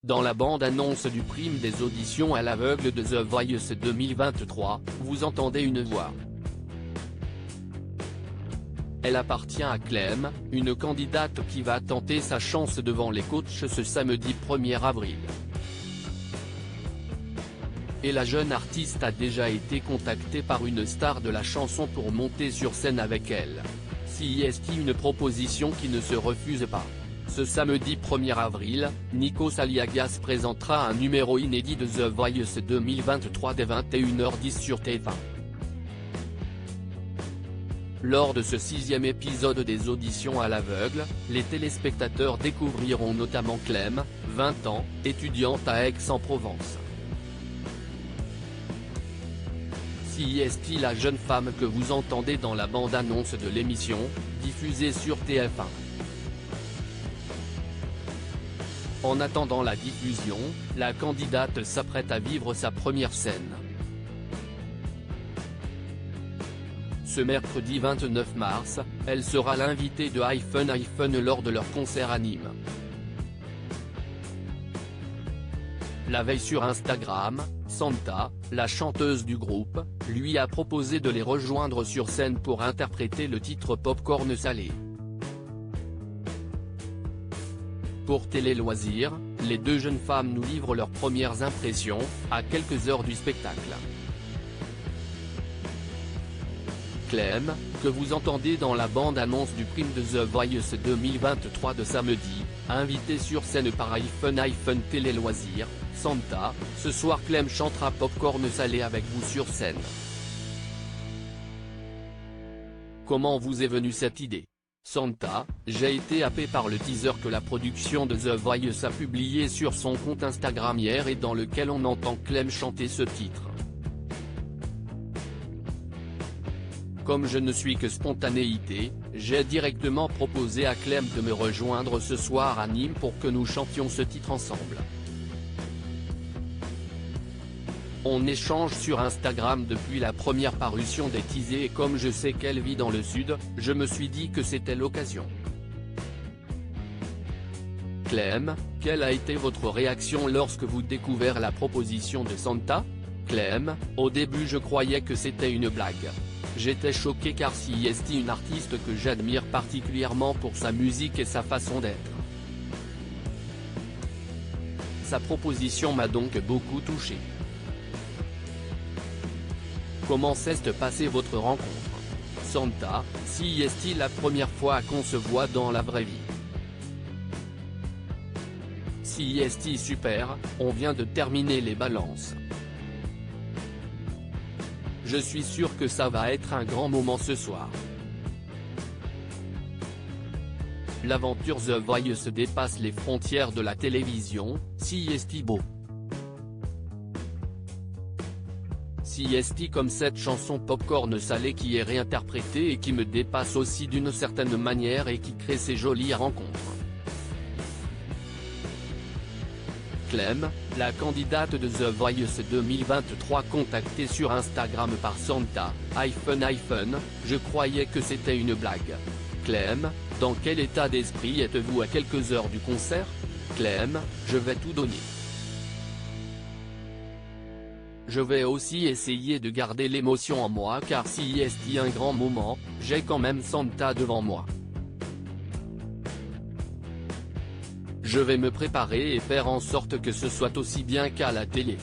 Dans la bande-annonce du prime des auditions à l'aveugle de The Voice 2023, vous entendez une voix. Elle appartient à Clem, une candidate qui va tenter sa chance devant les coachs ce samedi 1er avril. Et la jeune artiste a déjà été contactée par une star de la chanson pour monter sur scène avec elle. C'est une proposition qui ne se refuse pas. Ce samedi 1er avril, Nikos Aliagas présentera un numéro inédit de The Voice 2023 dès 21h10 sur TF1. Lors de ce 6e épisode des auditions à l'aveugle, les téléspectateurs découvriront notamment Clem, 20 ans, étudiante à Aix-en-Provence. C'est la jeune femme que vous entendez dans la bande-annonce de l'émission, diffusée sur TF1. En attendant la diffusion, la candidate s'apprête à vivre sa première scène. Ce mercredi 29 mars, elle sera l'invitée de iPhone lors de leur concert à Nîmes. La veille sur Instagram, Santa, la chanteuse du groupe, lui a proposé de les rejoindre sur scène pour interpréter le titre Popcorn Salé. Pour Télé Loisirs, les deux jeunes femmes nous livrent leurs premières impressions, à quelques heures du spectacle. Clem, que vous entendez dans la bande-annonce du prime de The Voice 2023 de samedi, invitée sur scène par iPhone Télé Loisirs, Santa, ce soir Clem chantera Popcorn Salé avec vous sur scène. Comment vous est venue cette idée? Santa, j'ai été happé par le teaser que la production de The Voice a publié sur son compte Instagram hier et dans lequel on entend Clem chanter ce titre. Comme je ne suis que spontanéité, j'ai directement proposé à Clem de me rejoindre ce soir à Nîmes pour que nous chantions ce titre ensemble. On échange sur Instagram depuis la première parution des teasers et comme je sais qu'elle vit dans le sud, je me suis dit que c'était l'occasion. Clem, quelle a été votre réaction lorsque vous découvrez la proposition de Santa? Clem, au début je croyais que c'était une blague. J'étais choqué car c'est une artiste que j'admire particulièrement pour sa musique et sa façon d'être. Sa proposition m'a donc beaucoup touché. Comment s'est passée votre rencontre? Santa, c'est la première fois qu'on se voit dans la vraie vie. C'est super, on vient de terminer les balances. Je suis sûr que ça va être un grand moment ce soir. L'aventure The Voice dépasse les frontières de la télévision, c'est beau. C'est comme cette chanson Popcorn Salé qui est réinterprétée et qui me dépasse aussi d'une certaine manière et qui crée ces jolies rencontres. Clem, la candidate de The Voice 2023 contactée sur Instagram par Santa, iPhone, je croyais que c'était une blague. Clem, dans quel état d'esprit êtes-vous à quelques heures du concert? Clem, je vais tout donner. Je vais aussi essayer de garder l'émotion en moi car c'est un grand moment, j'ai quand même Santa devant moi. Je vais me préparer et faire en sorte que ce soit aussi bien qu'à la télé.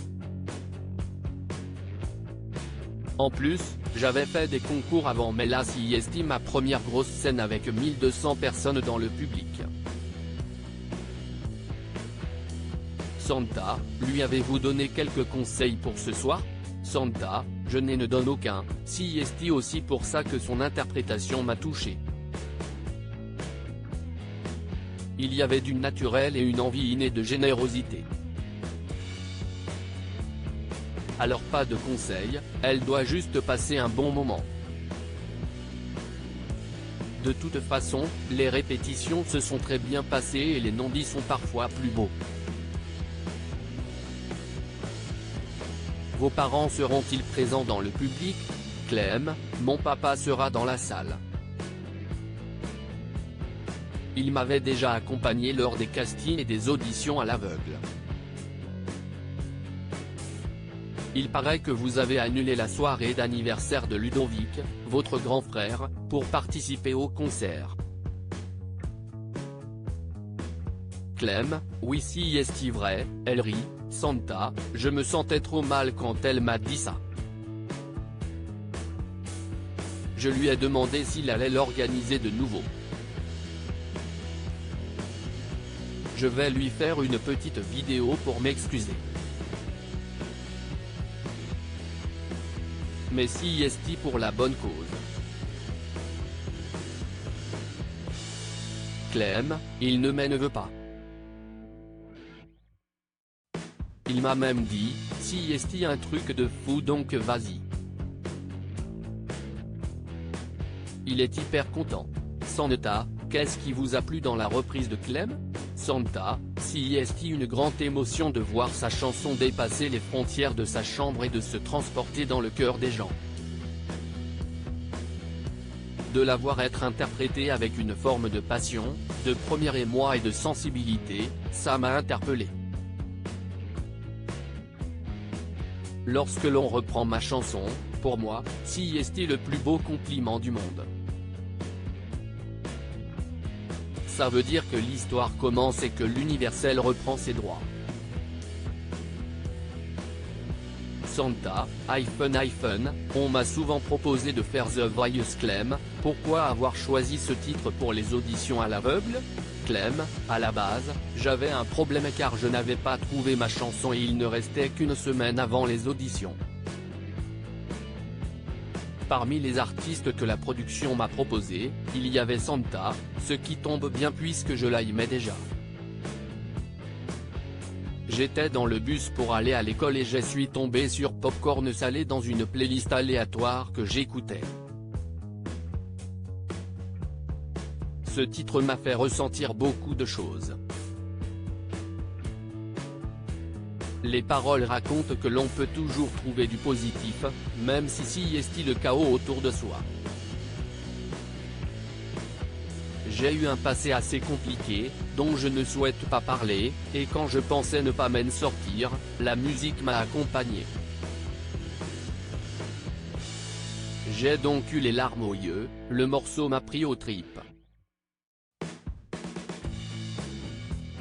En plus, j'avais fait des concours avant mais là c'est ma première grosse scène avec 1200 personnes dans le public. Santa, lui avez-vous donné quelques conseils pour ce soir? Santa, je ne donne aucun, c'est aussi pour ça que son interprétation m'a touché. Il y avait du naturel et une envie innée de générosité. Alors pas de conseils, elle doit juste passer un bon moment. De toute façon, les répétitions se sont très bien passées et les non-dits sont parfois plus beaux. Vos parents seront-ils présents dans le public? Clem, mon papa sera dans la salle. Il m'avait déjà accompagné lors des castings et des auditions à l'aveugle. il paraît que vous avez annulé la soirée d'anniversaire de Ludovic, votre grand frère, pour participer au concert. Clem, oui si est vrai, elle rit, Santa, je me sentais trop mal quand elle m'a dit ça. Je lui ai demandé s'il allait l'organiser de nouveau. Je vais lui faire une petite vidéo pour m'excuser. Mais si est pour la bonne cause. Clem, il ne m'en veut pas. Il m'a même dit, si est un truc de fou donc vas-y. Il est hyper content. Santa, qu'est-ce qui vous a plu dans la reprise de Clem? Santa, si est une grande émotion de voir sa chanson dépasser les frontières de sa chambre et de se transporter dans le cœur des gens. De la voir être interprétée avec une forme de passion, de premier émoi et de sensibilité, ça m'a interpellé. Lorsque l'on reprend ma chanson, pour moi, si est le plus beau compliment du monde. Ça veut dire que l'histoire commence et que l'Universel reprend ses droits. Santa, on m'a souvent proposé de faire The Voice Clem, pourquoi avoir choisi ce titre pour les auditions à l'aveugle? Clem, à la base, j'avais un problème car je n'avais pas trouvé ma chanson et il ne restait qu'une semaine avant les auditions. Parmi les artistes que la production m'a proposé, il y avait Santa, ce qui tombe bien puisque je l'aimais déjà. J'étais dans le bus pour aller à l'école et je suis tombé sur Popcorn Salé dans une playlist aléatoire que j'écoutais. Ce titre m'a fait ressentir beaucoup de choses. Les paroles racontent que l'on peut toujours trouver du positif, même si est le chaos autour de soi. J'ai eu un passé assez compliqué, dont je ne souhaite pas parler, et quand je pensais ne pas m'en sortir, la musique m'a accompagné. J'ai donc eu les larmes aux yeux, le morceau m'a pris aux tripes.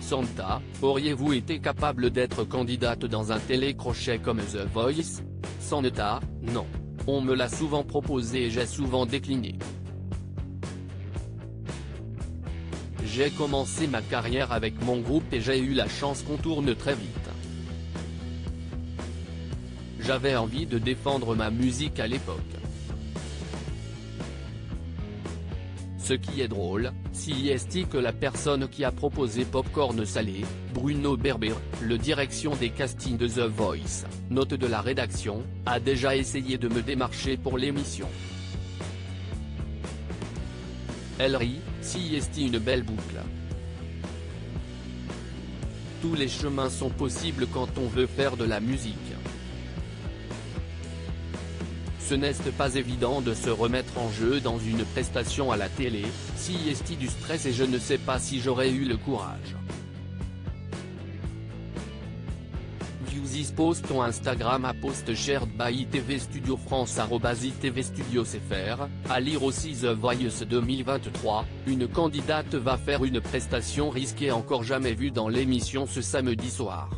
Santa, auriez-vous été capable d'être candidate dans un télécrochet comme The Voice? Santa, non. On me l'a souvent proposé et j'ai souvent décliné. J'ai commencé ma carrière avec mon groupe et j'ai eu la chance qu'on tourne très vite. J'avais envie de défendre ma musique à l'époque. Ce qui est drôle, si est que la personne qui a proposé Popcorn Salé, Bruno Berber, le direction des castings de The Voice, note de la rédaction, a déjà essayé de me démarcher pour l'émission. Elle rit, si est une belle boucle. Tous les chemins sont possibles quand on veut faire de la musique. Ce n'est pas évident de se remettre en jeu dans une prestation à la télé, si est du stress et je ne sais pas si j'aurais eu le courage. View this post on Instagram à post shared by ITV Studio France @ITV Studios FR, à lire aussi The Voice 2023, une candidate va faire une prestation risquée encore jamais vue dans l'émission ce samedi soir.